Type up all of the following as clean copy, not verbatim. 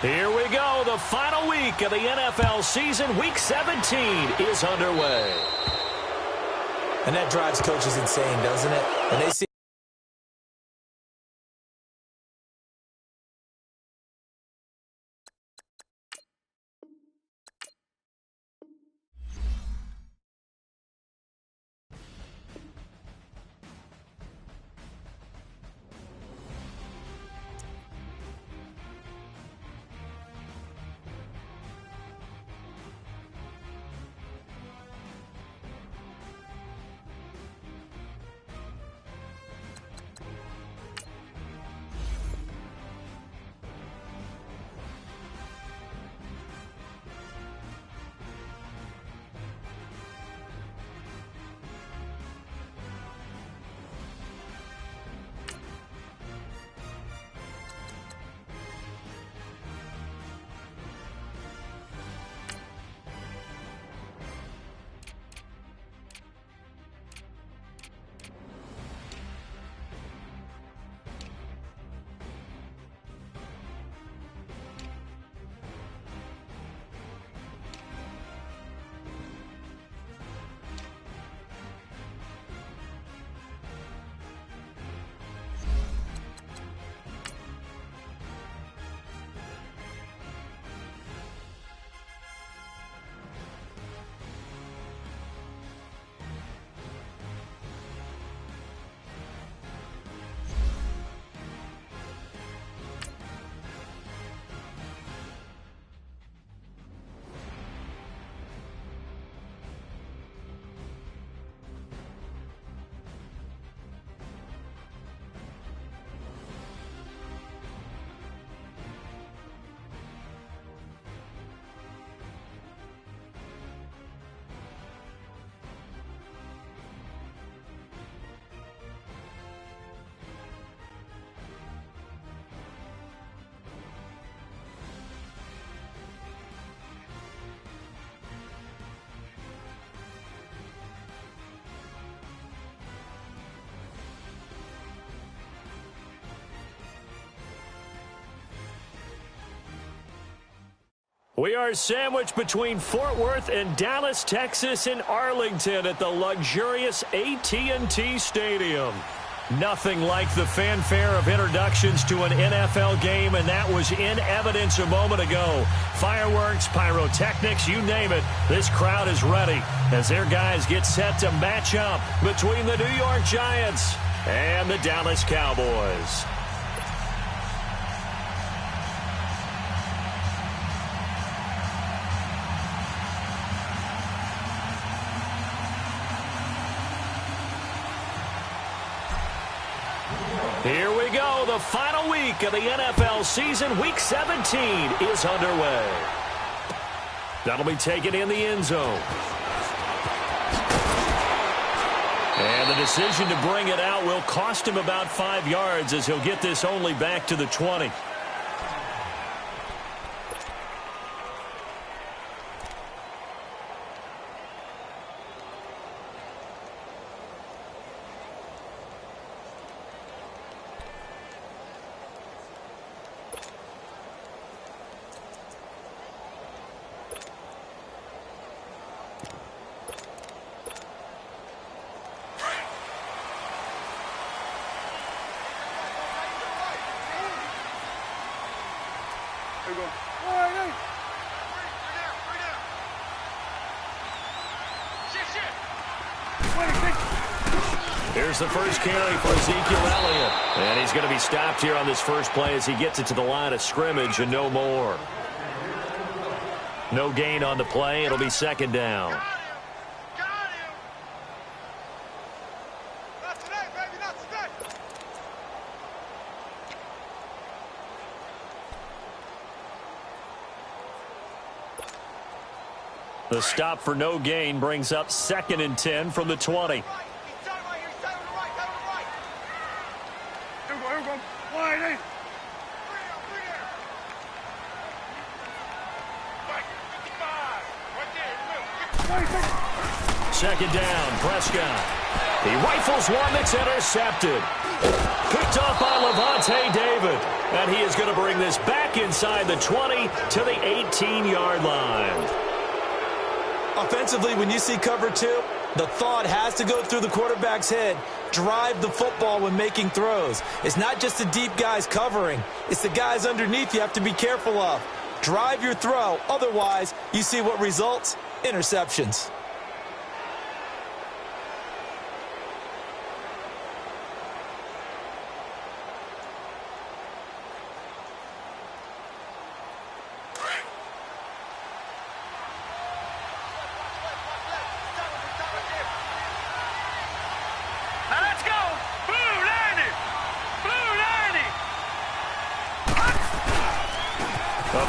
Here we go. The final week of the NFL season. Week 17 is underway. And that drives coaches insane, doesn't it? And they see we are sandwiched between Fort Worth and Dallas, Texas, and Arlington at the luxurious AT&T Stadium. Nothing like the fanfare of introductions to an NFL game, and that was in evidence a moment ago. Fireworks, pyrotechnics, you name it, this crowd is ready as their guys get set to match up between the New York Giants and the Dallas Cowboys. Here we go. The final week of the NFL season. Week 17 is underway. That'll be taken in the end zone. And the decision to bring it out will cost him about 5 yards as he'll get this only back to the 20. Here's the first carry for Ezekiel Elliott. And he's going to be stopped here on this first play as he gets it to the line of scrimmage and no more. No gain on the play. It'll be second down. Got him. Not today, baby, not today. The stop for no gain brings up 2nd and 10 from the 20. Second down, Prescott. He rifles one that's intercepted. Picked off by Levante David. And he is going to bring this back inside the 20 to the 18-yard line. Offensively, when you see cover two, the thought has to go through the quarterback's head. Drive the football when making throws. It's not just the deep guys covering. It's the guys underneath you have to be careful of. Drive your throw. Otherwise, you see what results? Interceptions.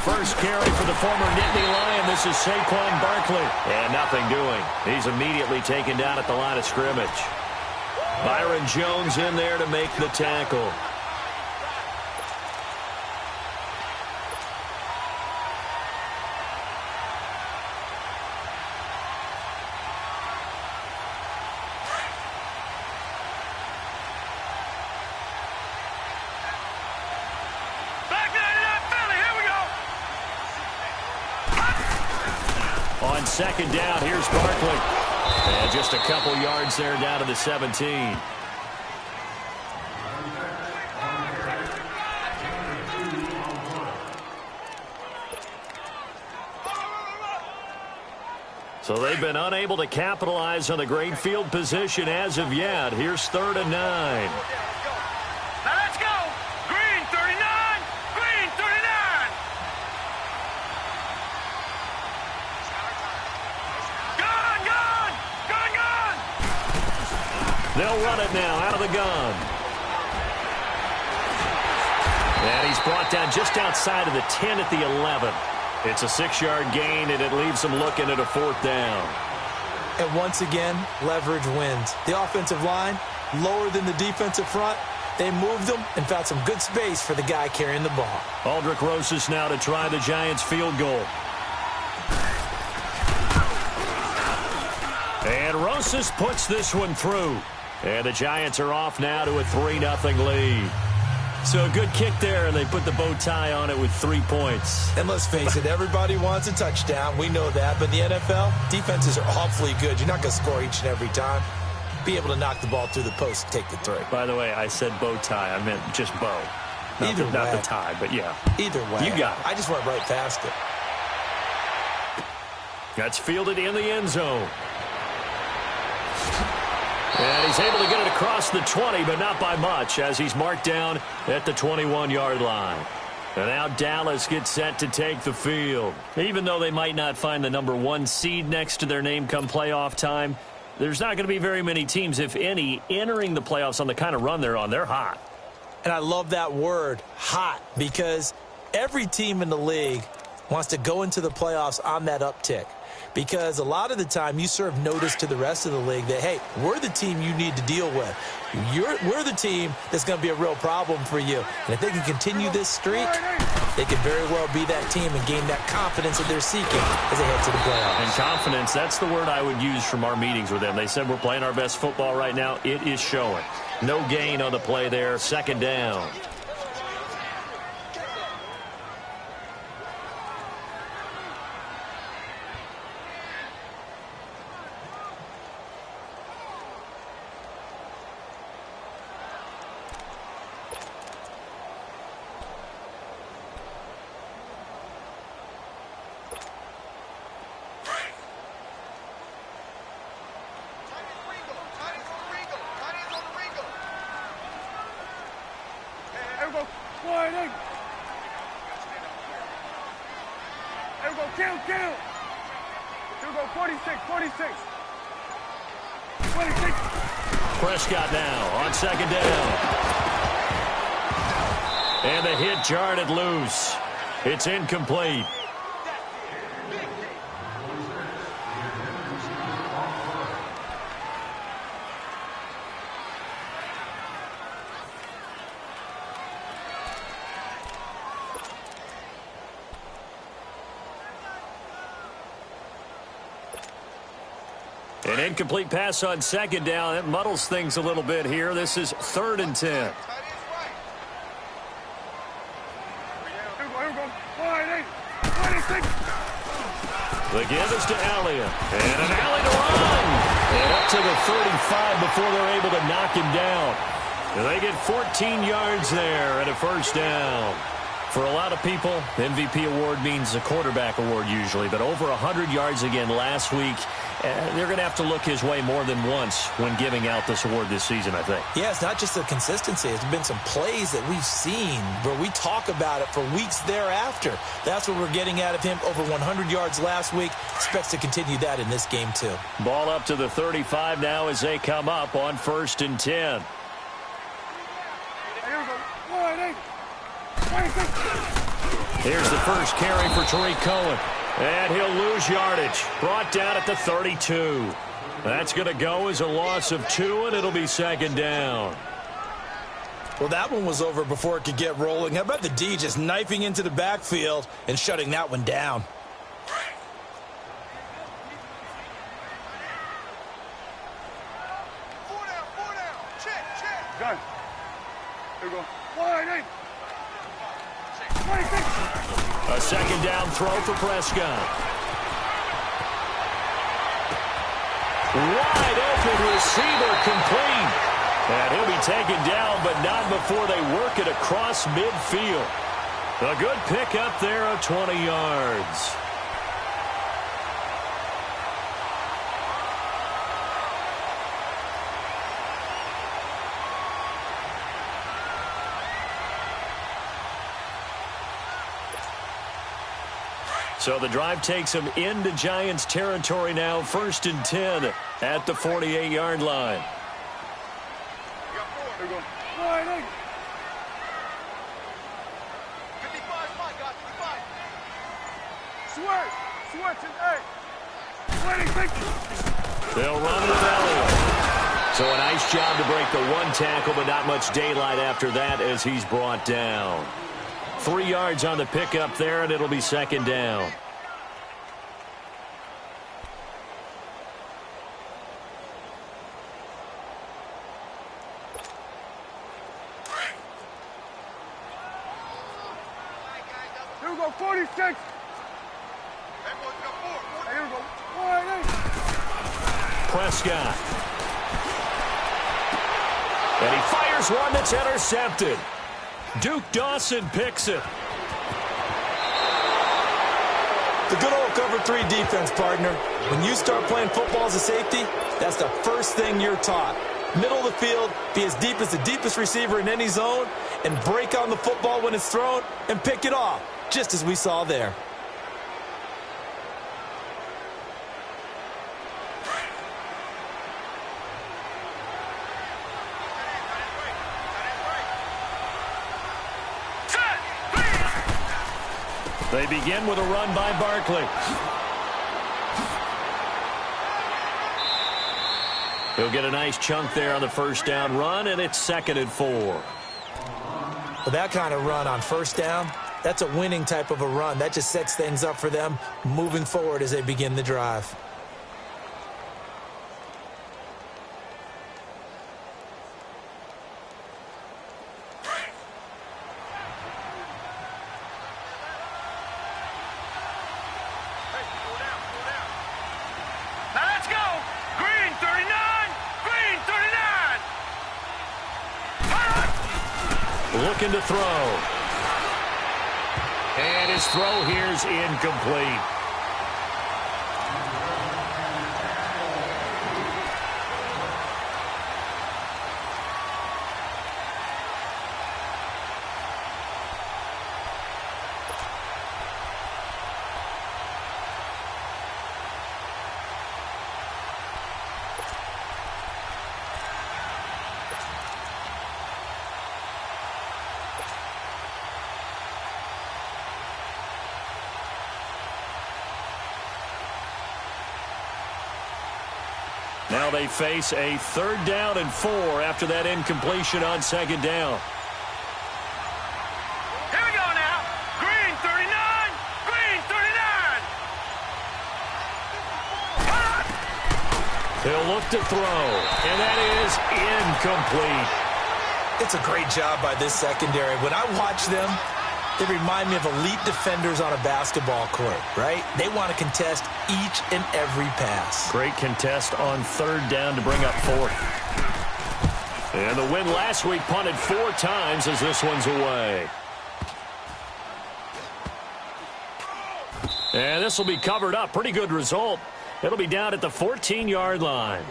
First carry for the former Nittany Lion. This is Saquon Barkley. And nothing doing. He's immediately taken down at the line of scrimmage. Byron Jones in there to make the tackle. On second down, here's Barkley. And just a couple yards there down to the 17. So they've been unable to capitalize on the great field position as of yet. Here's 3rd and 9. They'll run it now out of the gun. And he's brought down just outside of the 10 at the 11. It's a 6-yard gain, and it leaves them looking at a 4th down. And once again, leverage wins. The offensive line, lower than the defensive front. They moved them and found some good space for the guy carrying the ball. Aldrick Rosas now to try the Giants field goal. And Rosas puts this one through. And the Giants are off now to a 3-0 lead. So a good kick there, and they put the bow tie on it with 3 points. And let's face it, everybody wants a touchdown. We know that. But in the NFL, defenses are awfully good. You're not going to score each and every time. Be able to knock the ball through the post and take the 3. By the way, I said bow tie. I meant just bow. Not the tie, but yeah. Either way. You got it. I just went right past it. That's fielded in the end zone. And he's able to get it across the 20, but not by much, as he's marked down at the 21-yard line. And now Dallas gets set to take the field. Even though they might not find the number 1 seed next to their name come playoff time, there's not going to be very many teams, if any, entering the playoffs on the kind of run they're on. They're hot. And I love that word, hot, because every team in the league wants to go into the playoffs on that uptick. Because a lot of the time you serve notice to the rest of the league that, hey, we're the team you need to deal with. We're the team that's going to be a real problem for you. And if they can continue this streak, they could very well be that team and gain that confidence that they're seeking as they head to the playoffs. And confidence, that's the word I would use from our meetings with them. They said we're playing our best football right now. It is showing. No gain on the play there. 2nd down. Prescott now on 2nd down. And the hit jarred it loose. It's incomplete. An incomplete pass on second down. It muddles things a little bit here. This is 3rd and 10. The give is to Elliott. And an alley to run. And up to the 35 before they're able to knock him down. And they get 14 yards there and a first down. For a lot of people, MVP award means a quarterback award usually. But over 100 yards again last week. They're going to have to look his way more than once when giving out this award this season, I think. Yeah, it's not just the consistency. It's been some plays that we've seen where we talk about it for weeks thereafter. That's what we're getting out of him. Over 100 yards last week. Expects to continue that in this game, too. Ball up to the 35 now as they come up on 1st and 10. Here's the first carry for Tariq Cohen. And he'll lose yardage. Brought down at the 32. That's going to go as a loss of 2, and it'll be 2nd down. Well, that one was over before it could get rolling. How about the D just knifing into the backfield and shutting that one down? Four down. Check. Gun. Here we go. A 2nd down throw for Prescott. Wide open receiver complete. And he'll be taken down, but not before they work it across midfield. A good pickup there of 20 yards. So the drive takes them into Giants territory now. 1st and 10 at the 48-yard line. Here we go. 55, my God, 55. Switch and 8. They'll run with Elliott. So a nice job to break the 1 tackle, but not much daylight after that as he's brought down. 3 yards on the pickup there, and it'll be 2nd down. Here we go, 46. That boy's got 4. Here we go. Prescott. And he fires one that's intercepted. Duke Dawson picks it. The good old cover 3 defense, partner. When you start playing football as a safety, that's the first thing you're taught. Middle of the field, be as deep as the deepest receiver in any zone, and break on the football when it's thrown and pick it off, just as we saw there. They begin with a run by Barkley. He'll get a nice chunk there on the 1st down run, and it's 2nd and 4. Well, that kind of run on 1st down, that's a winning type of a run. That just sets things up for them moving forward as they begin the drive. Looking to throw. And his throw here's incomplete. Now they face a 3rd down and 4 after that incompletion on 2nd down. Here we go now. Green 39. Green 39. He'll look to throw, and that is incomplete. It's a great job by this secondary. When I watch them, they remind me of elite defenders on a basketball court, right? They want to contest each and every pass. Great contest on third down to bring up fourth. And the win last week punted 4 times as this one's away. And this will be covered up. Pretty good result. It'll be down at the 14-yard line.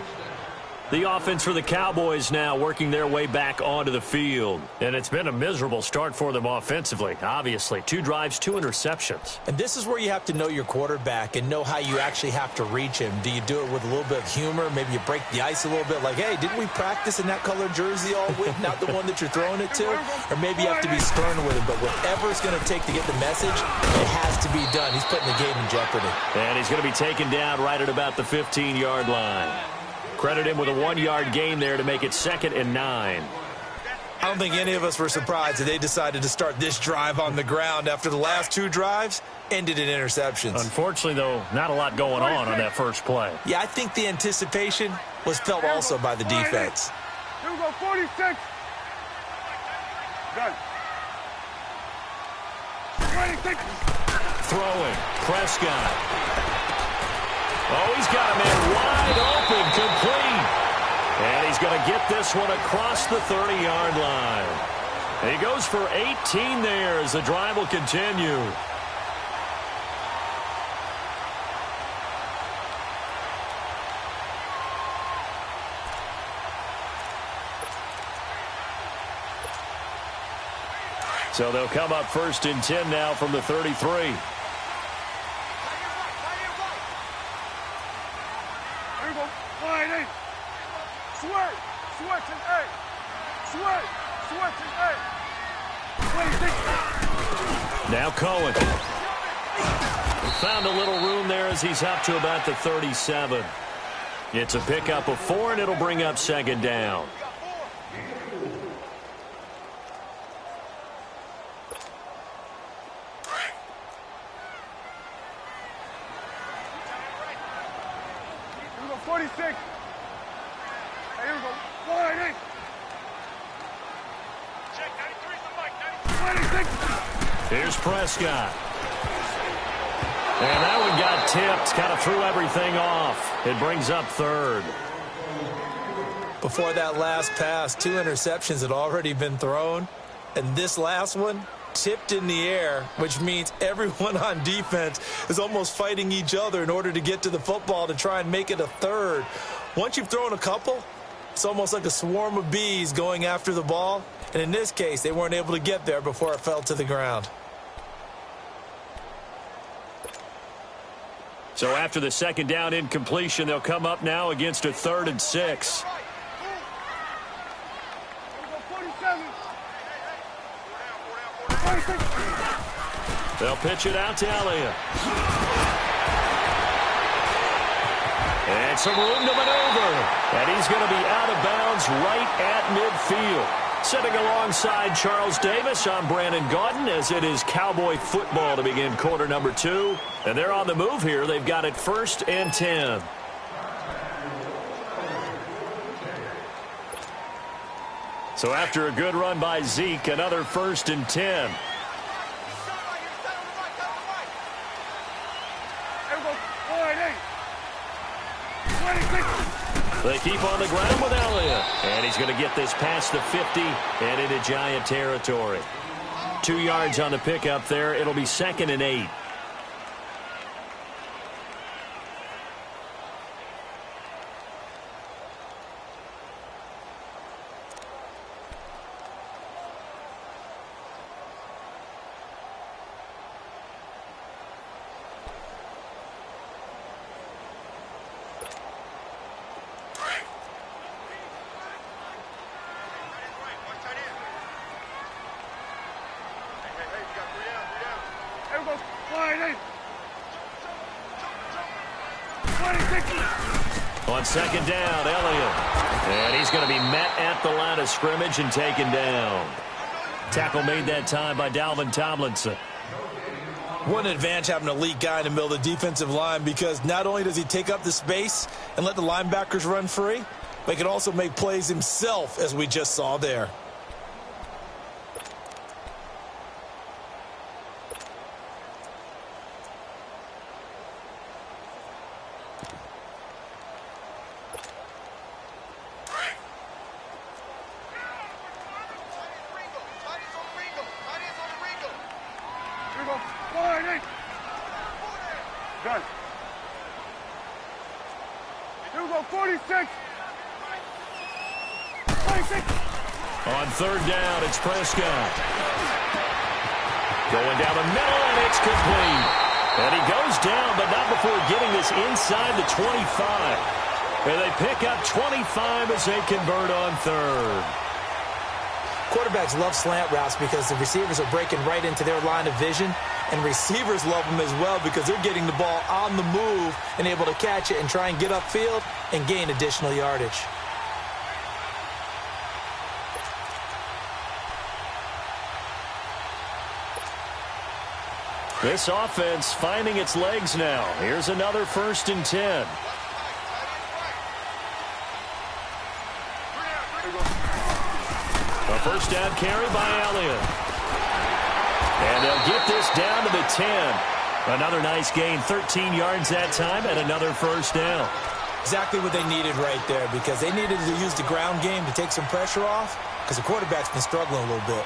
The offense for the Cowboys now working their way back onto the field. And it's been a miserable start for them offensively, obviously. 2 drives, 2 interceptions. And this is where you have to know your quarterback and know how you actually have to reach him. Do you do it with a little bit of humor? Maybe you break the ice a little bit like, hey, didn't we practice in that colored jersey all week? Not the one that you're throwing it to? Or maybe you have to be stern with him. But whatever it's going to take to get the message, it has to be done. He's putting the game in jeopardy. And he's going to be taken down right at about the 15-yard line. Credit him with a 1-yard gain there to make it 2nd and 9. I don't think any of us were surprised that they decided to start this drive on the ground after the last 2 drives ended in interceptions. Unfortunately, though, not a lot going on that first play. Yeah, I think the anticipation was felt also by the defense. Here we go, 46. Gun. 26. Throwing. Prescott. Oh, he's got a man wide open, complete. And he's going to get this one across the 30-yard line. And he goes for 18 there as the drive will continue. So they'll come up 1st and 10 now from the 33. Switch and 8. Switch and 8. 26. Now Cohen. Found a little room there as he's up to about the 37. It's a pickup of 4, and it'll bring up 2nd down. Here we go, 46. Hey, here we go. 180. Check, 93's the mic, 26. Here's Prescott. And that one got tipped, kind of threw everything off. It brings up 3rd. Before that last pass, 2 interceptions had already been thrown. And this last one tipped in the air, which means everyone on defense is almost fighting each other in order to get to the football to try and make it a 3rd. Once you've thrown a couple, it's almost like a swarm of bees going after the ball. And in this case, they weren't able to get there before it fell to the ground. So after the 2nd down incompletion, they'll come up now against a 3rd and 6. Here we go, 47. 46. They'll pitch it out to Elliott. And some room to maneuver. And he's going to be out of bounds right at midfield. Sitting alongside Charles Davis, I'm Brandon Gaudin as it is Cowboy football to begin quarter number 2. And they're on the move here. They've got it 1st and 10. So after a good run by Zeke, another 1st and 10. Here we go, 180. 26. They keep on the ground with Elliott. And he's going to get this past the 50 and into Giant territory. 2 yards on the pickup there. It'll be 2nd and 8. Here we go, 180. 26. On 2nd down, Elliott. And he's going to be met at the line of scrimmage and taken down. Tackle made that time by Dalvin Tomlinson. What an advantage having an elite guy in the middle of the defensive line, because not only does he take up the space and let the linebackers run free, but he can also make plays himself, as we just saw there. Done. Here we go, 46. 26. On third down, it's Prescott. Going down the middle, and it's complete. And he goes down, but not before getting this inside the 25. And they pick up 25 as they convert on third. Quarterbacks love slant routes because the receivers are breaking right into their line of vision, and receivers love them as well because they're getting the ball on the move and able to catch it and try and get upfield and gain additional yardage. This offense finding its legs now. Here's another 1st and 10. A first down carry by Elliott. And they'll get this down to the 10. Another nice gain, 13 yards that time, and another first down. Exactly what they needed right there, because they needed to use the ground game to take some pressure off, because the quarterback's been struggling a little bit.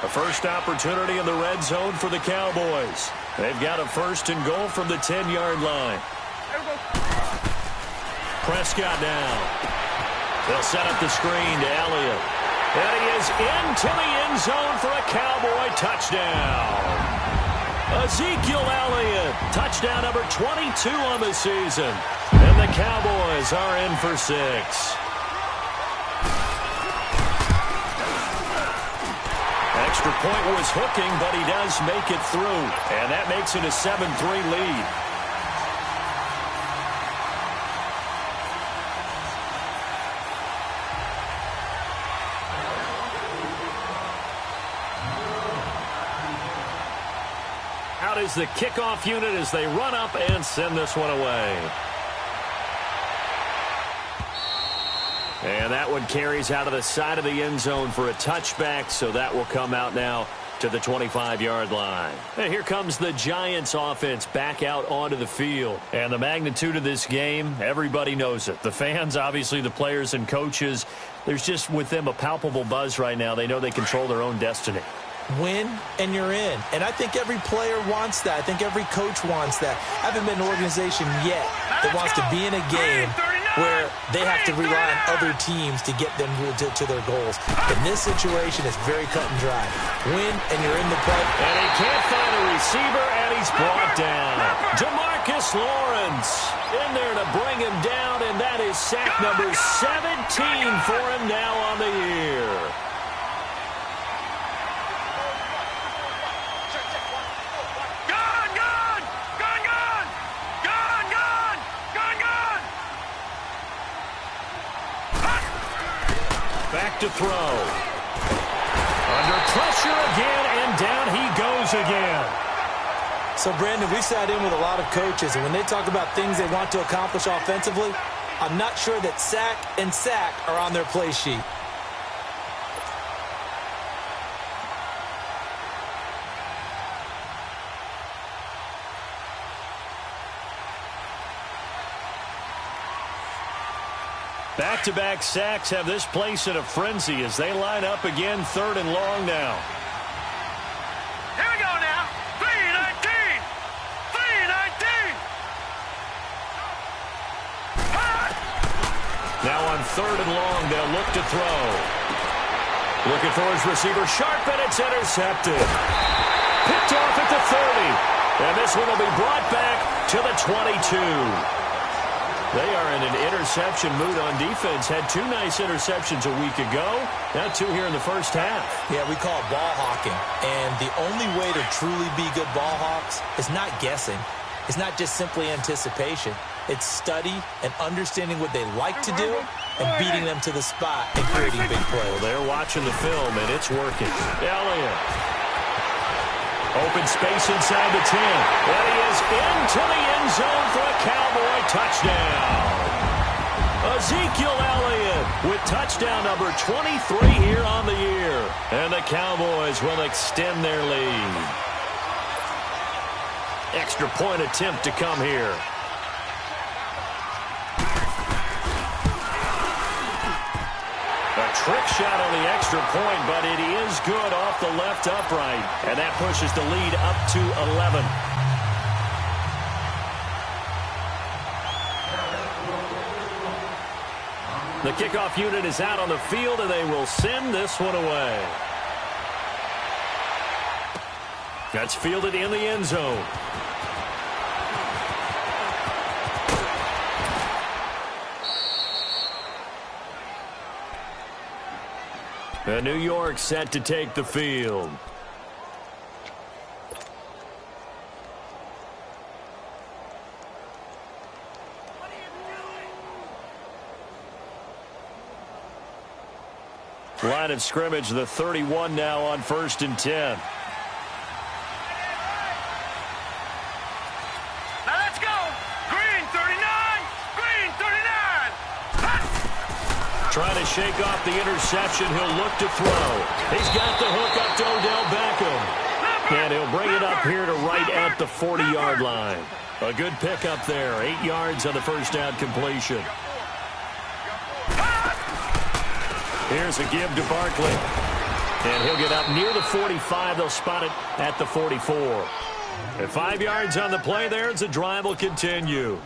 A first opportunity in the red zone for the Cowboys. They've got a 1st and goal from the 10-yard line. Prescott now. They'll set up the screen to Elliott. And he is into the end zone for a Cowboy touchdown. Ezekiel Elliott, touchdown number 22 on the season. And the Cowboys are in for 6. Extra point was hooking, but he does make it through. And that makes it a 7-3 lead. Out is the kickoff unit as they run up and send this one away. And that one carries out of the side of the end zone for a touchback, so that will come out now to the 25-yard line. And here comes the Giants offense back out onto the field. And the magnitude of this game, everybody knows it. The fans, obviously the players and coaches, there's just with them a palpable buzz right now. They know they control their own destiny. Win, and you're in. And I think every player wants that. I think every coach wants that. I haven't been an organization yet that wants to be in a game where they have to rely on other teams to get them to their goals. In this situation, it's very cut and dry. Win, and you're in the play. And he can't find a receiver, and he's brought down. Demarcus Lawrence in there to bring him down, and that is sack number 17 for him now on the year. Back to throw. Under pressure again, and down he goes again. So, Brandon, we sat in with a lot of coaches, and when they talk about things they want to accomplish offensively, I'm not sure that sack and sack are on their play sheet. Back-to-back sacks have this place in a frenzy as they line up again, 3rd and long now. Here we go now. 3-19. 3-19. Now on 3rd and long, they'll look to throw. Looking for his receiver, Sharp, and it's intercepted. Picked off at the 30. And this one will be brought back to the 22. They are in an interception mood on defense. Had 2 nice interceptions a week ago. Now 2 here in the first half. Yeah, we call it ball hawking. And the only way to truly be good ball hawks is not guessing. It's not just simply anticipation. It's study and understanding what they like to do and beating them to the spot and creating big plays. Well, they're watching the film, and it's working. Elliott. Open space inside the 10. And he is into the end zone for a Cowboy touchdown. Ezekiel Elliott with touchdown number 23 here on the year. And the Cowboys will extend their lead. Extra point attempt to come here. A trick shot on the extra point, but it is good off the left upright. And that pushes the lead up to 11. The kickoff unit is out on the field, and they will send this one away. That's fielded in the end zone. And New York set to take the field. Line of scrimmage, the 31 now on 1st and 10. Now let's go. Green 39. Green 39. Trying to shake off the interception. He'll look to throw. He's got the hook up to Odell Beckham. And he'll bring it up here to right at the 40-yard line. A good pickup there. 8 yards on the first down completion. Here's a give to Barkley. And he'll get up near the 45. They'll spot it at the 44. And 5 yards on the play there as the drive will continue.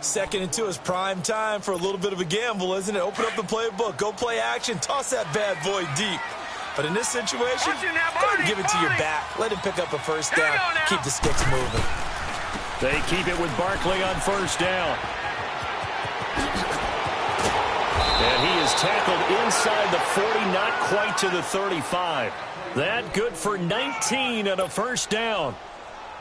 2nd and 2 is prime time for a little bit of a gamble, isn't it? Open up the playbook. Go play action. Toss that bad boy deep. But in this situation, go ahead and give it to your back. Let him pick up a first down. Keep the sticks moving. They keep it with Barkley on first down. And he is tackled inside the 40, not quite to the 35. That good for 19 and a first down.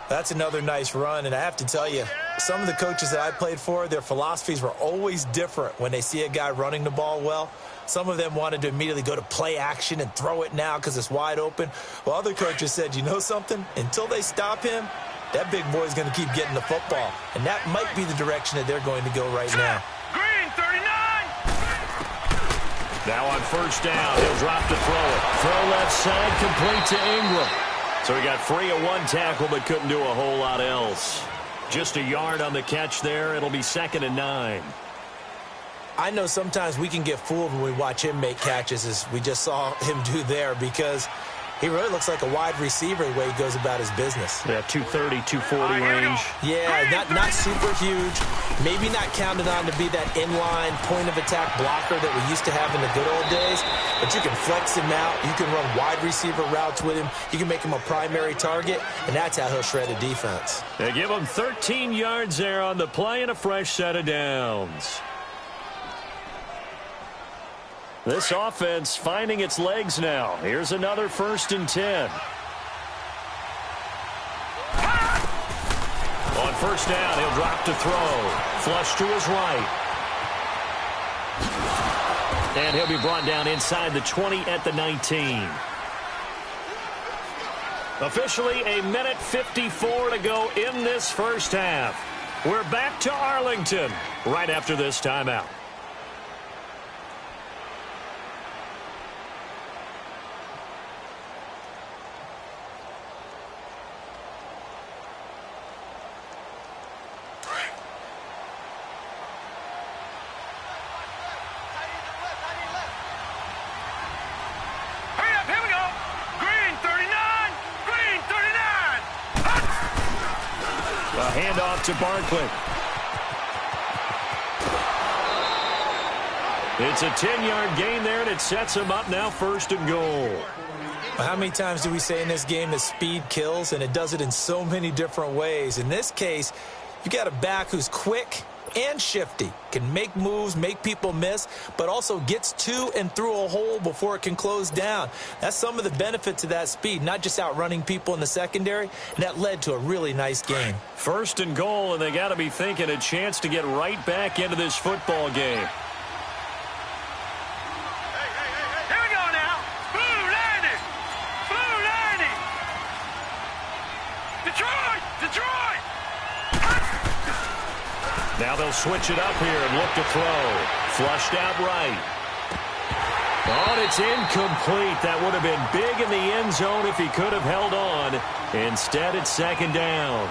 That's another nice run, and I have to tell you, some of the coaches that I played for, their philosophies were always different when they see a guy running the ball well. Some of them wanted to immediately go to play action and throw it now because it's wide open. Well, other coaches said, you know something? Until they stop him, that big boy is going to keep getting the football. And that might be the direction that they're going to go right now. Green 39. Now on first down, he'll drop to throw it. Throw left side, complete to Ingram. So he got free of one tackle, but couldn't do a whole lot else. Just a yard on the catch there. It'll be 2nd and 9. I know sometimes we can get fooled when we watch him make catches, as we just saw him do there, because he really looks like a wide receiver the way he goes about his business. Yeah, 230, 240 range. Yeah, not super huge. Maybe not counted on to be that inline point-of-attack blocker that we used to have in the good old days. But you can flex him out. You can run wide receiver routes with him. You can make him a primary target, and that's how he'll shred a defense. They give him 13 yards there on the play and a fresh set of downs. This offense finding its legs now. Here's another 1st and 10. On first down, he'll drop to throw. Flush to his right. And he'll be brought down inside the 20 at the 19. Officially a minute 54 to go in this first half. We're back to Arlington right after this timeout. Handoff to Barkley. It's a 10-yard gain there, and it sets him up now 1st and goal. How many times do we say in this game that speed kills, and it does it in so many different ways? In this case, you got a back who's quick and shifty, can make moves, make people miss, but also gets to and through a hole before it can close down. That's some of the benefits of that speed, not just outrunning people in the secondary, and that led to a really nice game. 1st and goal, and they got to be thinking a chance to get right back into this football game. Here we go now. Blue 90. Blue 90. Now they'll switch it up here and look to throw. Flushed out right. Oh, and it's incomplete. That would have been big in the end zone if he could have held on. Instead, it's second down.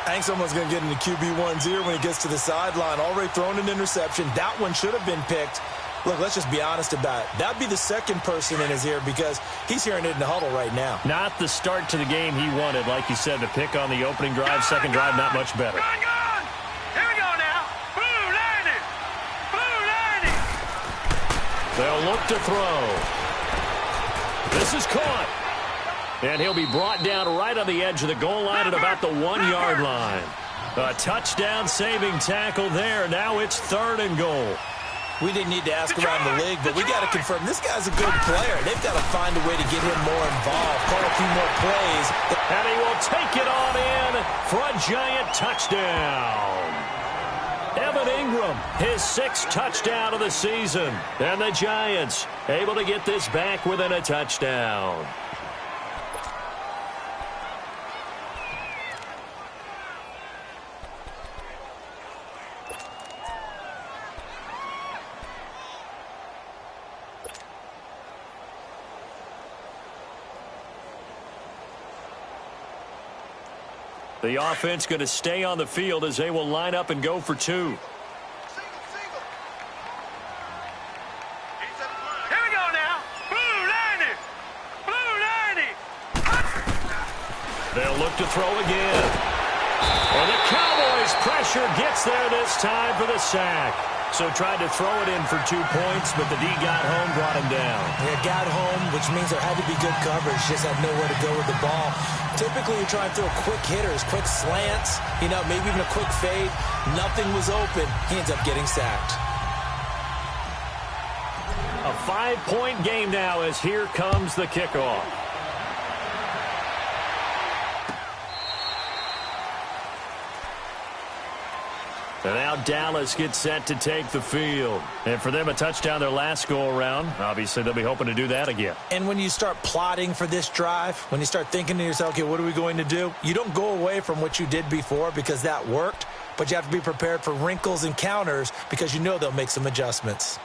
I think someone's going to get into QB1's ear when he gets to the sideline. Already thrown an interception. That one should have been picked. Look, let's just be honest about it. That would be the second person in his ear because he's hearing it in the huddle right now. Not the start to the game he wanted. Like you said, the pick on the opening drive, second drive, not much better. Gun! Here we go now. Blue landing. Blue landing. They'll look to throw. This is caught. And he'll be brought down right on the edge of the goal line at about the 1-yard line. A touchdown-saving tackle there. Now it's 3rd and goal. We didn't need to ask around the league, but we got to confirm this guy's a good player. They've got to find a way to get him more involved, call a few more plays. And he will take it on in for a giant touchdown. Evan Ingram, his 6th touchdown of the season. And the Giants able to get this back within a touchdown. The offense going to stay on the field as they will line up and go for 2. Here we go now. Blue landing. Blue landing. They'll look to throw again. And the Cowboys pressure gets there this time for the sack. So tried to throw it in for 2 points, but the D got home, brought him down. Yeah, got home, which means there had to be good coverage. Just had nowhere to go with the ball. Typically, you try and throw quick hitters, quick slants, maybe even a quick fade. Nothing was open. He ends up getting sacked. A 5-point game now as here comes the kickoff. And now Dallas gets set to take the field. And for them, a touchdown their last go-around. Obviously, they'll be hoping to do that again. And when you start plotting for this drive, when you start thinking to yourself, okay, what are we going to do? You don't go away from what you did before because that worked, but you have to be prepared for wrinkles and counters because you know they'll make some adjustments.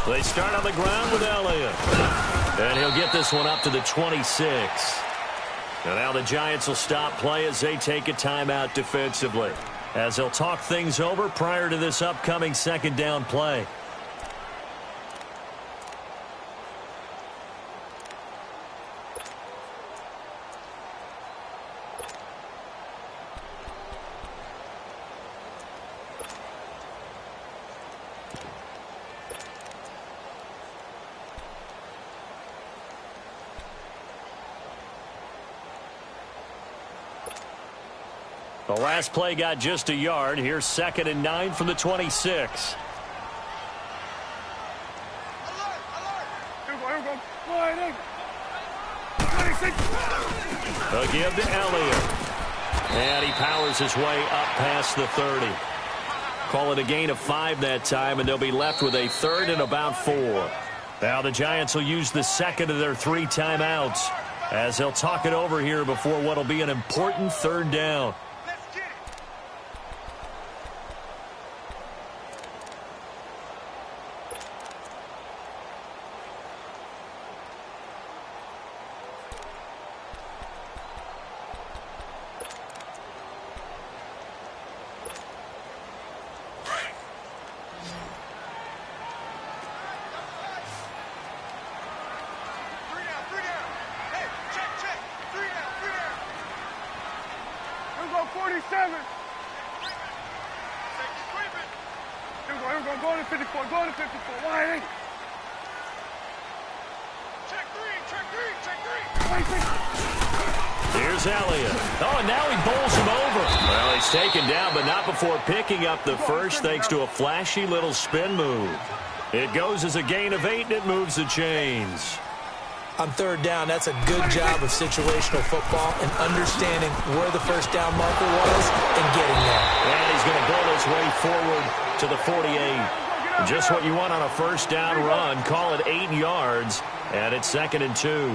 They start on the ground with Elliott. And he'll get this one up to the 26. And now the Giants will stop play as they take a timeout defensively, as they'll talk things over prior to this upcoming second down play. The last play got just a yard. Here's 2nd and 9 from the 26. They'll give to Elliott. And he powers his way up past the 30. Call it a gain of 5 that time, and they'll be left with a 3rd and about 4. Now the Giants will use the second of their 3 timeouts as they'll talk it over here before what will be an important 3rd down. Go to 54, go to 54, wide. Check 3, check 3, check 3. Here's Elliott. Oh, and now he bowls him over. Well, he's taken down, but not before picking up the first thanks to a flashy little spin move. It goes as a gain of 8, and it moves the chains. On third down, that's a good job of situational football and understanding where the first down marker was and getting there. And he's going to bowl his way forward to the 48. Just what you want on a first down run. Call it 8 yards, and it's 2nd and 2.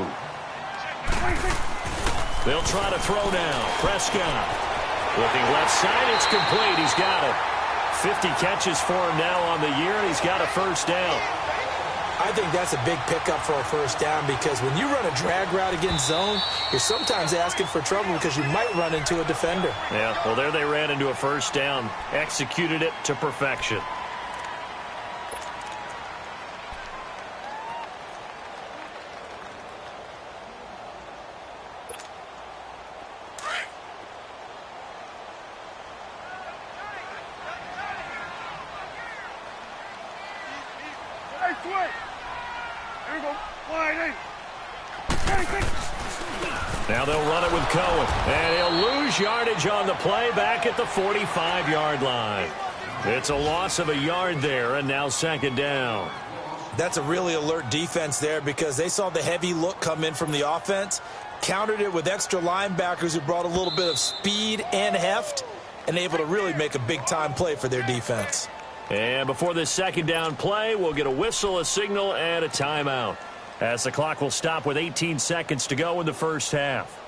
They'll try to throw now. Prescott looking left side. It's complete. He's got it. 50 catches for him now on the year, and he's got a first down. I think that's a big pickup for a first down because when you run a drag route against zone, you're sometimes asking for trouble because you might run into a defender. Yeah, well, there they ran into a first down. Executed it to perfection. Now they'll run it with Cohen, and he'll lose yardage on the play back at the 45-yard line. It's a loss of a yard there, and now 2nd down. That's a really alert defense there because they saw the heavy look come in from the offense, countered it with extra linebackers who brought a little bit of speed and heft, and able to really make a big-time play for their defense. And before this 2nd down play, we'll get a whistle, a signal, and a timeout, as the clock will stop with 18 seconds to go in the first half.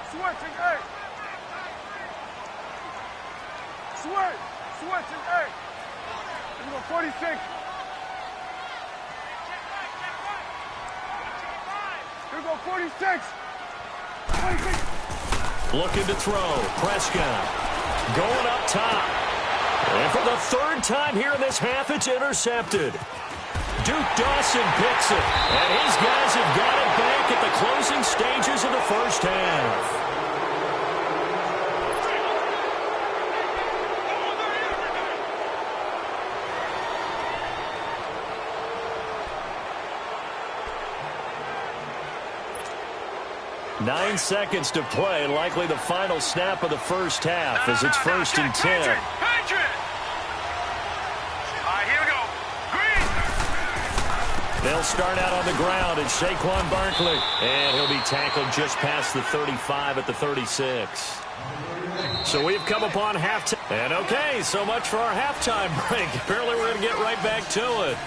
Switching A. Switching A. Here we go, 46. Here we go, 46. 46. Looking to throw. Prescott going up top. And for the 3rd time here in this half, it's intercepted. Duke Dawson picks it. And his guys have got it back at the closing stages of the first half. Nine seconds to play, likely the final snap of the first half as it's 1st and 10. All right, here we go. Green. They'll start out on the ground, and Saquon Barkley. And he'll be tackled just past the 35 at the 36. So we've come upon halftime. And okay, so much for our halftime break. Apparently we're going to get right back to it.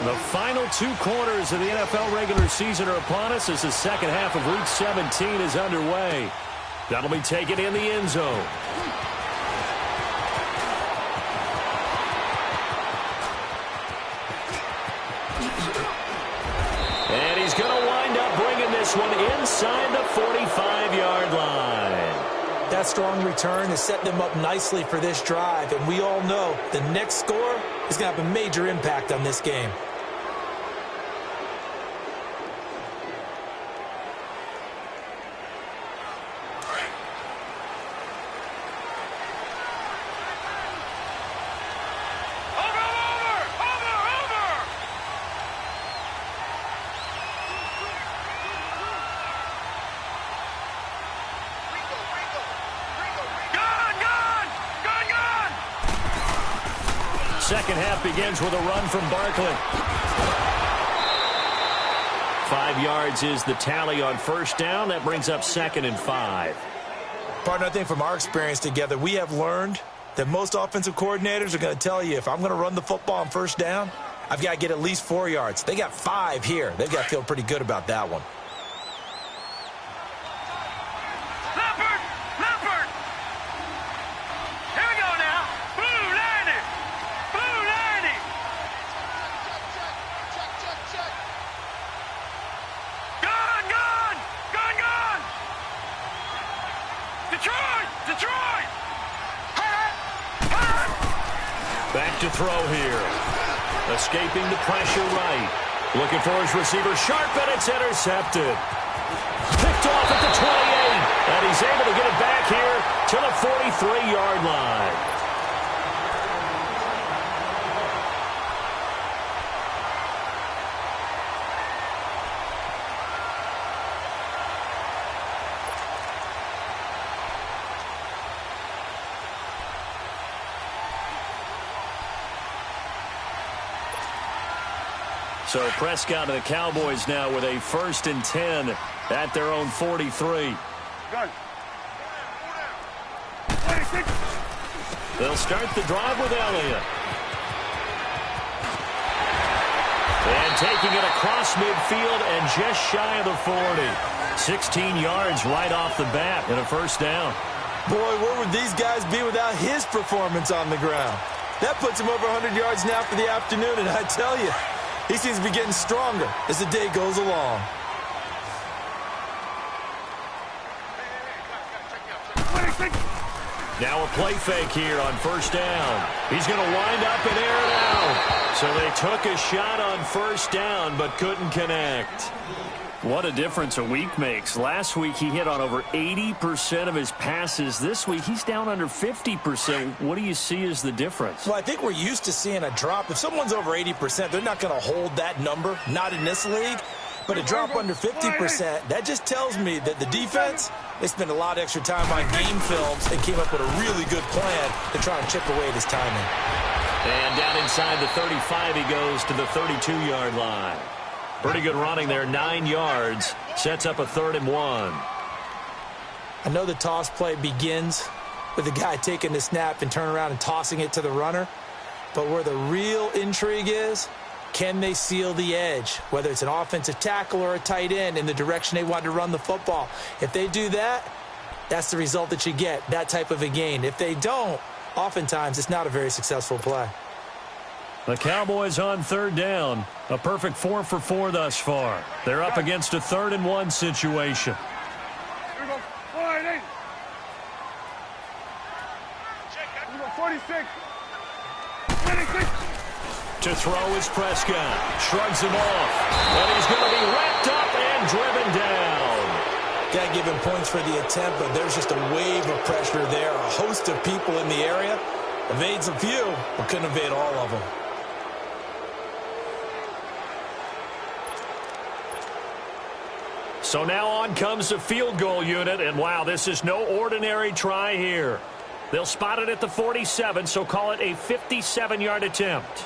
The final 2 quarters of the NFL regular season are upon us as the second half of Week 17 is underway. That'll be taken in the end zone. And he's going to wind up bringing this one inside the 45-yard line. That strong return has set them up nicely for this drive, and we all know the next score is going to have a major impact on this game. Second half begins with a run from Barkley. 5 yards is the tally on first down. That brings up 2nd and 5. Partner, I think from our experience together, we have learned that most offensive coordinators are going to tell you if I'm going to run the football on first down, I've got to get at least 4 yards. They got 5 here. They've got to feel pretty good about that one. Back to throw here. Escaping the pressure right. Looking for his receiver. Sharp, and it's intercepted. Picked off at the 28. And he's able to get it back here to the 43-yard line. So Prescott and the Cowboys now with a 1st and 10 at their own 43. Gun. 26. They'll start the drive with Elliott. And taking it across midfield and just shy of the 40. 16 yards right off the bat and a 1st down. Boy, where would these guys be without his performance on the ground? That puts him over 100 yards now for the afternoon, and I tell you, he seems to be getting stronger as the day goes along. Now a play fake here on 1st down. He's going to wind up and air it out. So they took a shot on 1st down but couldn't connect. What a difference a week makes. Last week he hit on over 80% of his passes. This week he's down under 50%. What do you see as the difference? Well, I think we're used to seeing a drop. If someone's over 80%, they're not going to hold that number, not in this league. But a drop under 50%, that just tells me that the defense, they spent a lot of extra time on game films and came up with a really good plan to try and chip away at his timing. And down inside the 35 he goes to the 32-yard line. Pretty good running there, 9 yards. Sets up a 3rd and 1. I know the toss play begins with the guy taking the snap and turning around and tossing it to the runner. But where the real intrigue is, can they seal the edge, whether it's an offensive tackle or a tight end, in the direction they want to run the football? If they do that, that's the result that you get, that type of a gain. If they don't, oftentimes it's not a very successful play. The Cowboys on 3rd down. A perfect 4 for 4 thus far. They're up against a 3rd and 1 situation. Here we go. 4-8. Here we go. 46. 26. To throw is Prescott. Shrugs him off. And he's going to be wrapped up and driven down. Got to give him points for the attempt, but there's just a wave of pressure there. A host of people in the area. Evades a few, but couldn't evade all of them. So now on comes the field goal unit, and wow, this is no ordinary try here. They'll spot it at the 47, so call it a 57-yard attempt.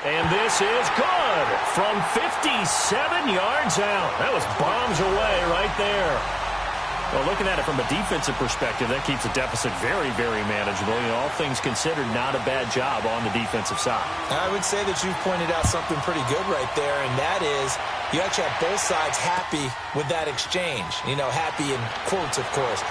And this is good from 57 yards out. That was bombs away right there. Well, looking at it from a defensive perspective, that keeps the deficit very, very manageable. You know, all things considered, not a bad job on the defensive side. I would say that you've pointed out something pretty good right there, and that is you actually have both sides happy with that exchange. You know, happy in quotes, of course.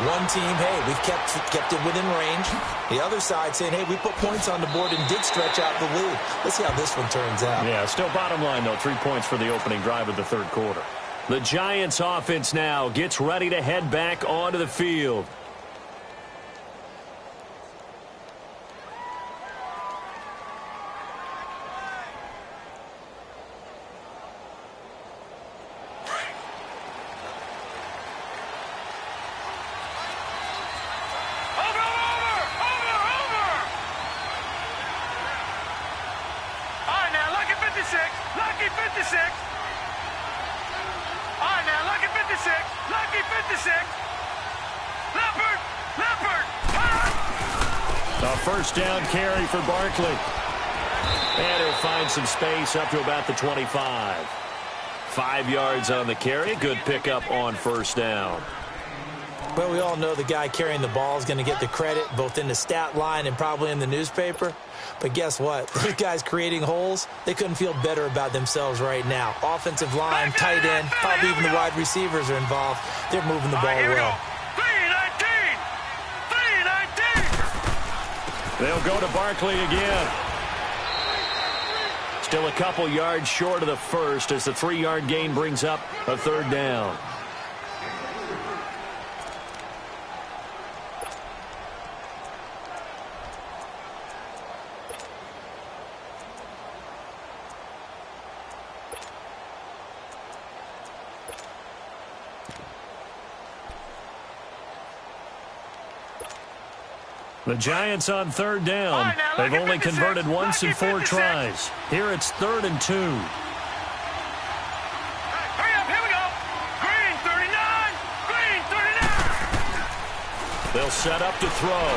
One team, hey, we've kept it within range. The other side saying, hey, we put points on the board and did stretch out the lead. Let's see how this one turns out. Yeah, still bottom line, though, 3 points for the opening drive of the 3rd quarter. The Giants offense now gets ready to head back onto the field. A 1st down carry for Barkley. And he'll find some space up to about the 25. 5 yards on the carry. Good pickup on 1st down. Well, we all know the guy carrying the ball is going to get the credit, both in the stat line and probably in the newspaper. But guess what? Those guys creating holes, they couldn't feel better about themselves right now. Offensive line, tight end, probably even the wide receivers are involved. They're moving the ball well. They'll go to Barkley again. Still a couple yards short of the 1st as the 3-yard gain brings up a 3rd down. The Giants on third down. All right, now, They've lucky only 56. converted once in Lucky 4 56. tries. Here it's 3rd and 2. Hurry up, here we go. Green 39, green 39. They'll set up to throw.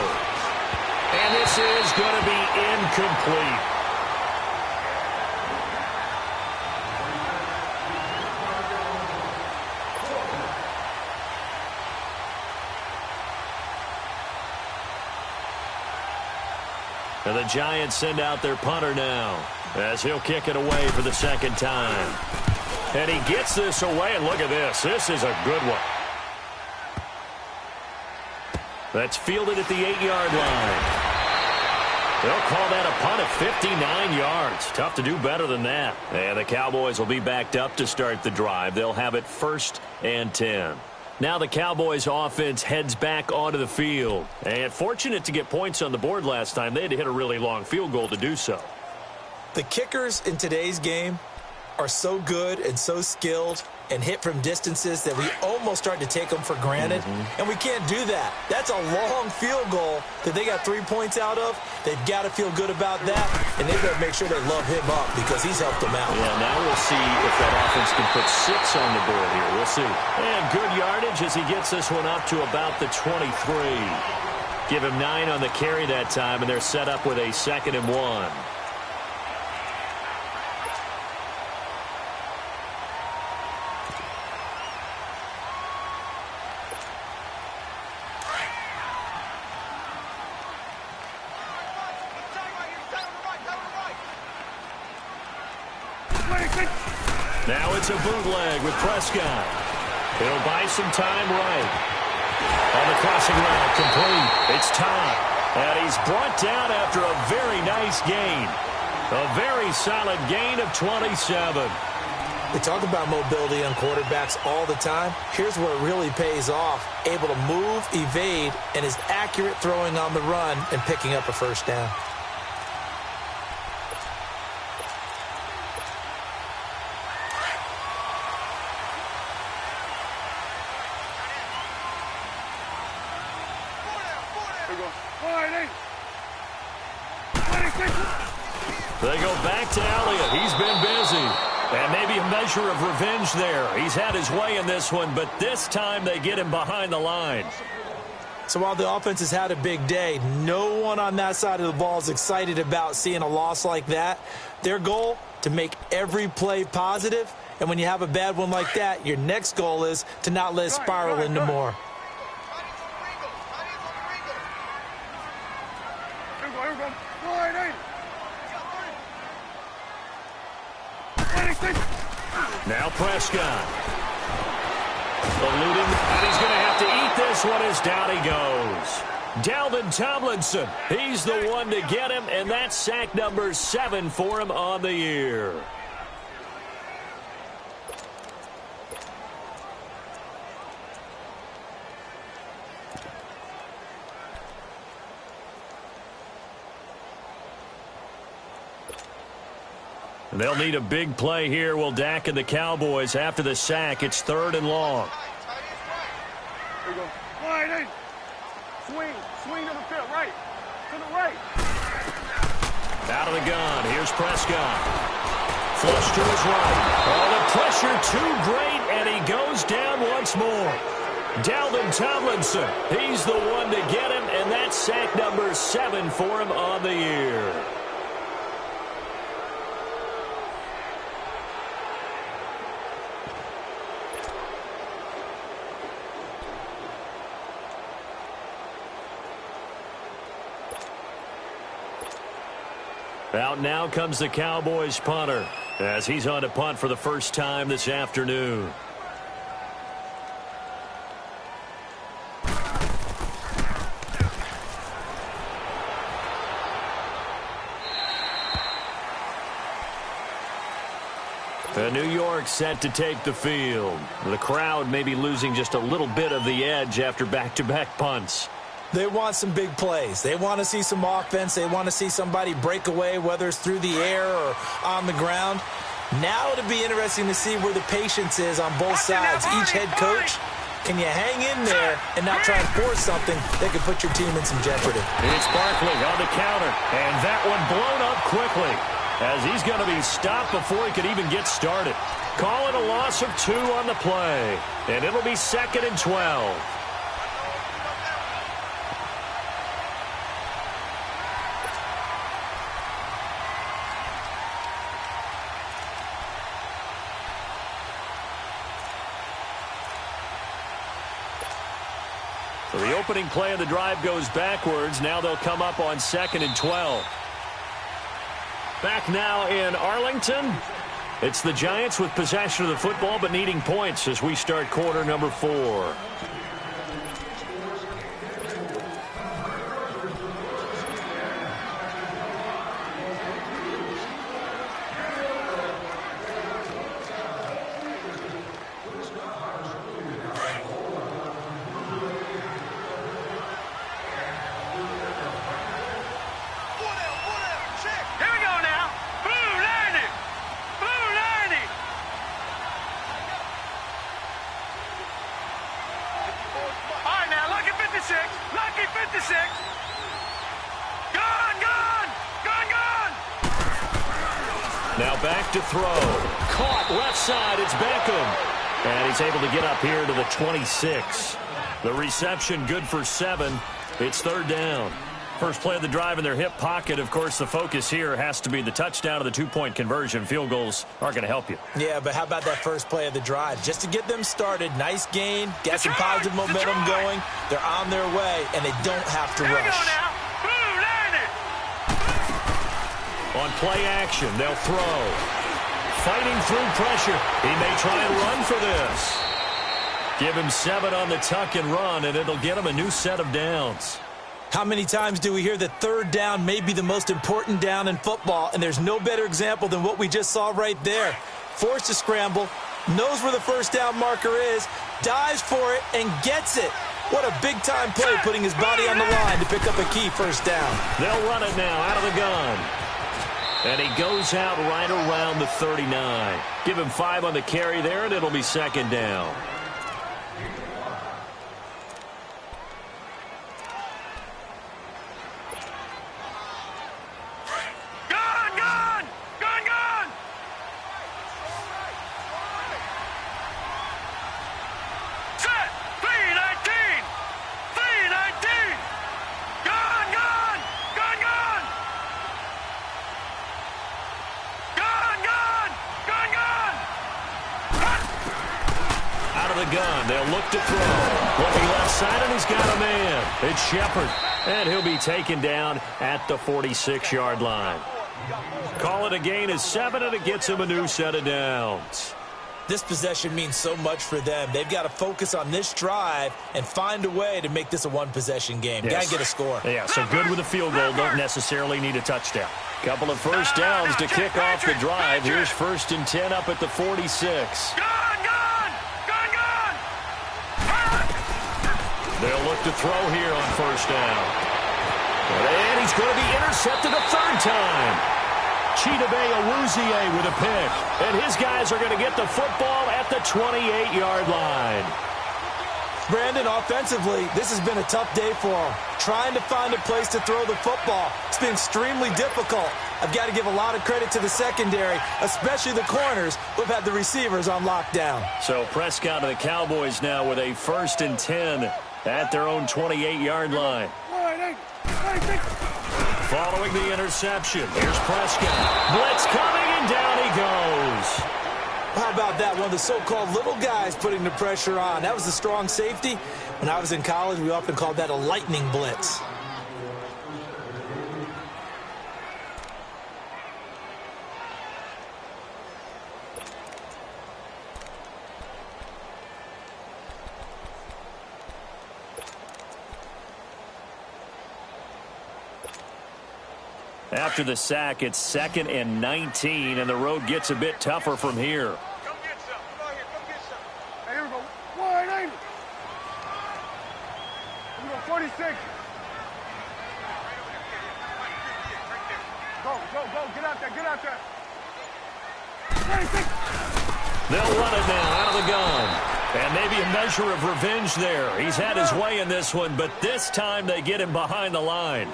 And this is going to be incomplete. And the Giants send out their punter now as he'll kick it away for the second time. And he gets this away, and look at this. This is a good one. That's fielded at the 8-yard line. They'll call that a punt of 59 yards. Tough to do better than that. And the Cowboys will be backed up to start the drive. They'll have it 1st and 10. Now the Cowboys offense heads back onto the field. And fortunate to get points on the board last time. They had to hit a really long field goal to do so. The kickers in today's game are so good and so skilled and hit from distances that we almost start to take them for granted. And we can't do that. That's a long field goal that they got 3 points out of. They've got to feel good about that, and they better make sure they love him up because he's helped them out. Yeah, now we'll see if that offense can put 6 on the board here. We'll see. And good yardage as he gets this one up to about the 23. Give him 9 on the carry that time, and they're set up with a 2nd and 1. Now it's a bootleg with Prescott. He'll buy some time right. On the crossing route, complete. It's time. And he's brought down after a very nice gain. A very solid gain of 27. We talk about mobility on quarterbacks all the time. Here's where it really pays off. Able to move, evade, and is accurate throwing on the run and picking up a first down. They go back to Elliott. He's been busy. And maybe a measure of revenge there. He's had his way in this one, but this time they get him behind the line. So while the offense has had a big day, no one on that side of the ball is excited about seeing a loss like that. Their goal, to make every play positive. And when you have a bad one like that, your next goal is to not let it spiral into more. Now Prescott. Eluding, and he's going to have to eat this one as down he goes. Dalvin Tomlinson, he's the one to get him, and that's sack number 7 for him on the year. They'll need a big play here. Will Dak and the Cowboys after the sack. It's 3rd and long. Here we go. Wide in. Swing. Swing to the field. Right. To the right. Out of the gun. Here's Prescott. Flush to his right. Oh, the pressure too great, and he goes down once more. Dalvin Tomlinson, he's the one to get him, and that's sack number 7 for him on the year. Out now comes the Cowboys punter as he's on to punt for the first time this afternoon. New York set to take the field. The crowd may be losing just a little bit of the edge after back-to-back punts. They want some big plays. They want to see some offense. They want to see somebody break away, whether it's through the air or on the ground. Now it'll be interesting to see where the patience is on both sides. Each head coach Can you hang in there and not try and force something that could put your team in some jeopardy? It's Barkley on the counter, and that one blown up quickly as he's going to be stopped before he could even get started. Call it a loss of 2 on the play, and it'll be 2nd and 12. So the opening play of the drive goes backwards. Now they'll come up on 2nd and 12. Back now in Arlington. It's the Giants with possession of the football but needing points as we start quarter number 4. Lucky 56. Gone. Now back to throw. Caught left side. It's Beckham. And he's able to get up here to the 26. The reception good for 7. It's 3rd down. First play of the drive in their hip pocket. Of course, the focus here has to be the touchdown of the 2-point conversion. Field goals aren't going to help you. Yeah, but how about that first play of the drive? Just to get them started, nice gain, get some positive momentum going. They're on their way, and they don't have to rush. On play action, they'll throw. Fighting through pressure. He may try and run for this. Give him 7 on the tuck and run, and it'll get him a new set of downs. How many times do we hear that 3rd down may be the most important down in football, and there's no better example than what we just saw right there. Forced to scramble, knows where the first down marker is, dives for it, and gets it. What a big-time play, putting his body on the line to pick up a key first down. They'll run it now out of the gun. And he goes out right around the 39. Give him 5 on the carry there, and it'll be 2nd down. Gun. They'll look to throw. Looking left side, and he's got a man. It's Shepard, and he'll be taken down at the 46-yard line. Call it a gain of 7, and it gets him a new set of downs. This possession means so much for them. They've got to focus on this drive and find a way to make this a one-possession game. Yes. Got to get a score. Yeah, so good with a field goal. Don't necessarily need a touchdown. Couple of first downs to kick off the drive. Here's 1st and 10 up at the 46. They'll look to throw here on 1st down. And he's going to be intercepted a 3rd time. Chidobe Awuzie with a pick. And his guys are going to get the football at the 28-yard line. Brandon, offensively, this has been a tough day for them. Trying to find a place to throw the football. It's been extremely difficult. I've got to give a lot of credit to the secondary, especially the corners who have had the receivers on lockdown. So Prescott and the Cowboys now with a 1st and 10 at their own 28-yard line. Following the interception, here's Prescott. Blitz coming, and down he goes. How about that? One of the so-called little guys putting the pressure on. That was the strong safety. When I was in college, we often called that a lightning blitz. After the sack, it's 2nd and 19, and the road gets a bit tougher from here. Come get some. Come out here. Come get some. Hey, here we go. Wide angle. Here we go. 46. Go. Get out there. Get out there. 26. They'll run it now out of the gun. And maybe a measure of revenge there. He's had his way in this one, but this time they get him behind the line.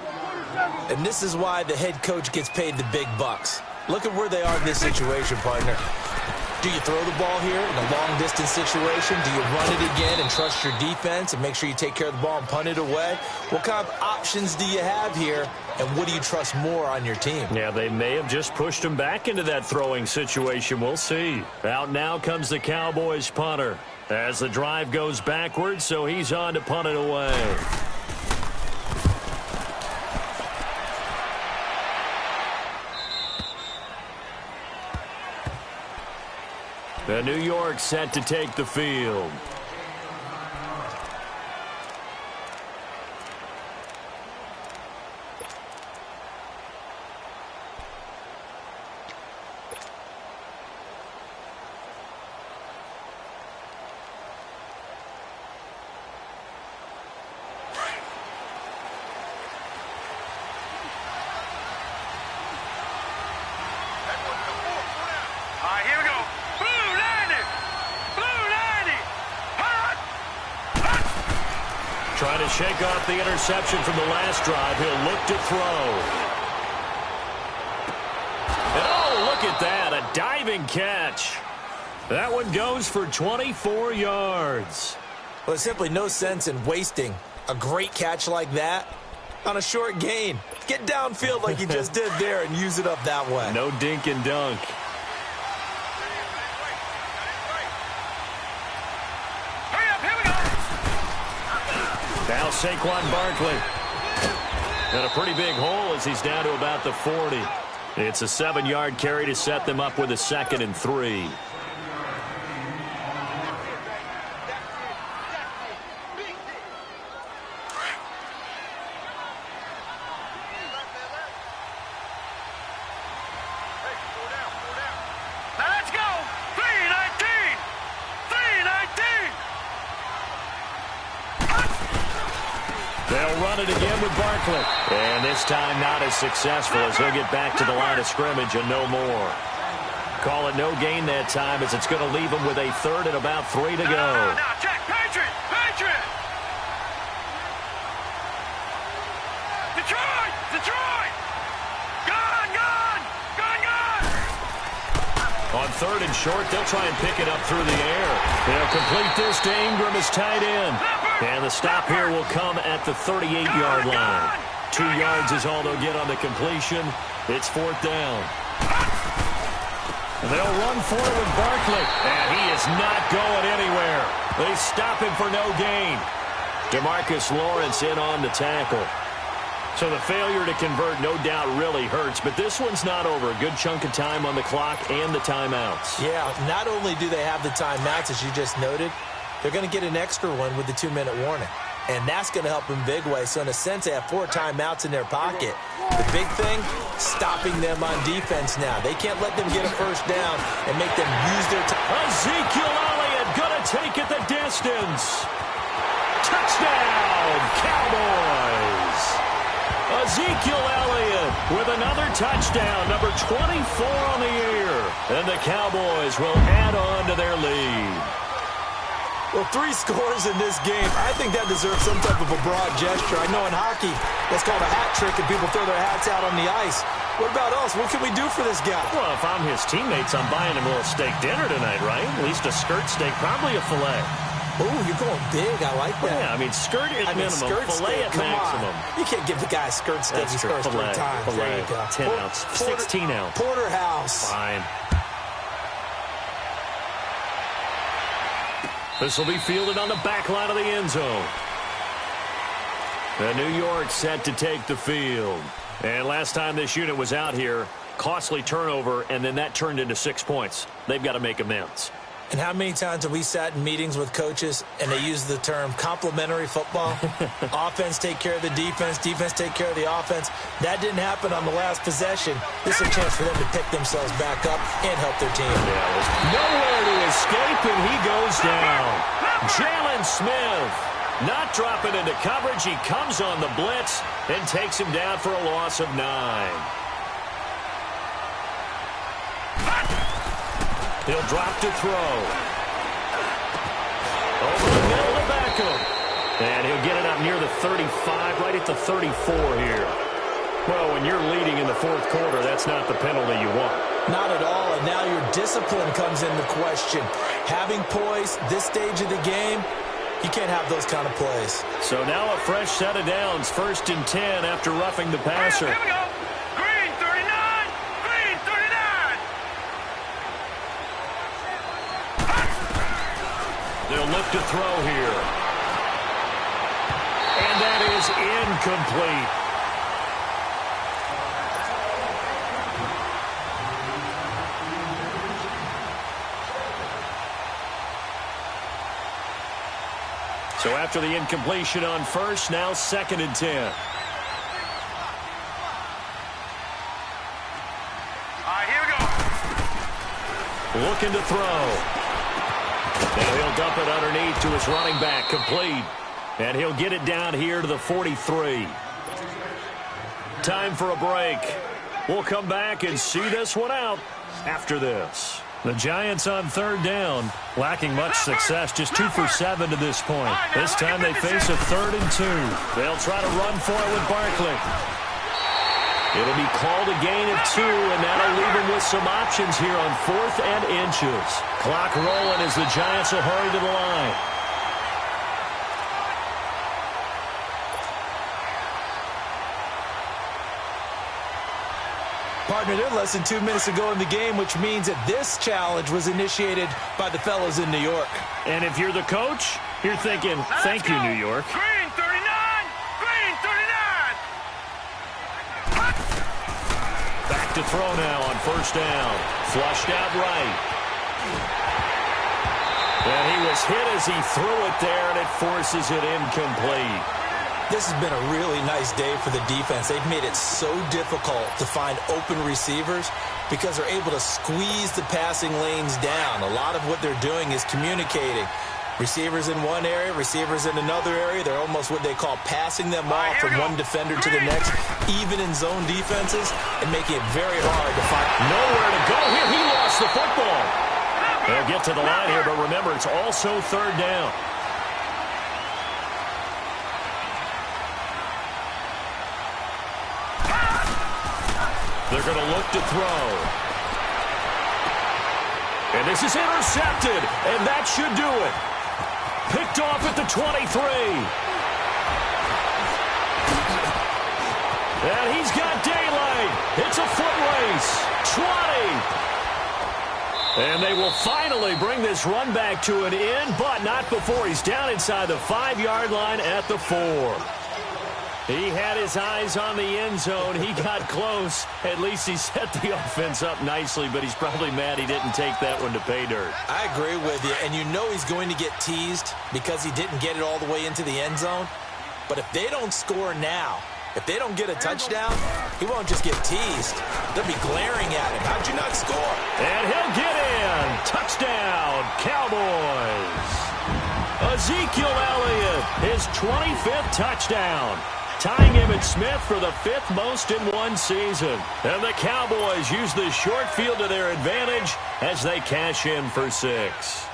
And this is why the head coach gets paid the big bucks. Look at where they are in this situation, partner. Do you throw the ball here in a long-distance situation? Do you run it again and trust your defense and make sure you take care of the ball and punt it away? What kind of options do you have here, and what do you trust more on your team? Yeah, they may have just pushed him back into that throwing situation. We'll see. Out now comes the Cowboys punter as the drive goes backwards, so he's on to punt it away. The New York set to take the field. Trying to shake off the interception from the last drive. He'll look to throw. And oh, look at that. A diving catch. That one goes for 24 yards. Well, there's simply no sense in wasting a great catch like that on a short gain. Get downfield like you just did there and use it up that way. No dink and dunk. Now Saquon Barkley. And a pretty big hole as he's down to about the 40. It's a 7-yard carry to set them up with a 2nd and 3. They'll run it again with Barkley. And this time not as successful as he'll get back to the line of scrimmage and no more. Call it no gain that time as it's going to leave him with a 3rd and about 3 to go. Now, check. Patriot! Patriot! Detroit! Detroit! Gone! Gone! Gone! Gone! On 3rd and short, they'll try and pick it up through the air. They'll complete this to Ingram as tight end. And the stop here will come at the 38-yard line. 2 yards is all they'll get on the completion. It's 4th down. They'll run for it with Barkley. And he is not going anywhere. They stop him for no gain. DeMarcus Lawrence in on the tackle. So the failure to convert no doubt really hurts, but this one's not over. A good chunk of time on the clock and the timeouts. Yeah, not only do they have the timeouts, as you just noted, they're going to get an extra one with the 2-minute warning. And that's going to help in big way. So in a sense, they have 4 timeouts in their pocket. The big thing, stopping them on defense now. They can't let them get a first down and make them use their time. Ezekiel Elliott going to take it the distance. Touchdown, Cowboys. Ezekiel Elliott with another touchdown, number 24 on the year. And the Cowboys will add on to their lead. Well, 3 scores in this game. I think that deserves some type of a broad gesture. I know in hockey, that's called a hat trick, and people throw their hats out on the ice. What about us? What can we do for this guy? Well, if I'm his teammates, I'm buying him a little steak dinner tonight, right? At least a skirt steak, probably a filet. Oh, you're going big. I like that. Yeah, I mean, skirt at minimum, skirt filet steak, at maximum. You can't give the guy a skirt steak his first 3 times. Filet, There you go. 10 ounce, 16 ounce. Porterhouse. Fine. This will be fielded on the back line of the end zone. The New York set to take the field. And last time this unit was out here, costly turnover, and then that turned into 6 points. They've got to make amends. And how many times have we sat in meetings with coaches and they use the term complementary football? Offense take care of the defense, defense take care of the offense. That didn't happen on the last possession. This is a chance for them to pick themselves back up and help their team. Yeah, nowhere to escape, and he goes down. Jalen Smith not dropping into coverage. He comes on the blitz and takes him down for a loss of 9. He'll drop to throw. Over the middle to Beckham. And he'll get it up near the 35, right at the 34 here. Well, when you're leading in the fourth quarter, that's not the penalty you want. Not at all, and now your discipline comes into question. Having poise this stage of the game, you can't have those kind of plays. So now a fresh set of downs, 1st and 10 after roughing the passer. Here we go. Green 39. Green 39. They'll look to throw here. And that is incomplete. So after the incompletion on first, now 2nd and 10. All right, here we go. Looking to throw. And he'll dump it underneath to his running back, complete. And he'll get it down here to the 43. Time for a break. We'll come back and see this one out after this. The Giants on 3rd down, lacking much success, just 2 for 7 to this point. This time they face a 3rd and 2. They'll try to run for it with Barkley. It'll be called a gain of 2, and that'll leave them with some options here on 4th and inches. Clock rolling as the Giants will hurry to the line. Partner, they're less than 2 minutes to go in the game, which means that this challenge was initiated by the fellows in New York. And if you're the coach, you're thinking, thank you, New York. Green 39. Green 39. Back to throw now on 1st down. Flushed out right. And he was hit as he threw it there, and it forces it incomplete. This has been a really nice day for the defense. They've made it so difficult to find open receivers because they're able to squeeze the passing lanes down. A lot of what they're doing is communicating. Receivers in one area, receivers in another area. They're almost what they call passing them off from one defender to the next, even in zone defenses, and making it very hard to find. Nowhere to go here. He lost the football. They'll get to the line here, but remember, it's also 3rd down. They're going to look to throw. And this is intercepted, and that should do it. Picked off at the 23. And he's got daylight. It's a foot race. 20. And they will finally bring this run back to an end, but not before he's down inside the 5-yard line at the 4. He had his eyes on the end zone. He got close. At least he set the offense up nicely, but he's probably mad he didn't take that one to pay dirt. I agree with you, and you know he's going to get teased because he didn't get it all the way into the end zone. But if they don't score now, if they don't get a touchdown, he won't just get teased. They'll be glaring at him. How'd you not score? And he'll get in. Touchdown, Cowboys. Ezekiel Elliott, his 25th touchdown, tying Emmitt Smith for the 5th most in one season. And the Cowboys use the short field to their advantage as they cash in for 6.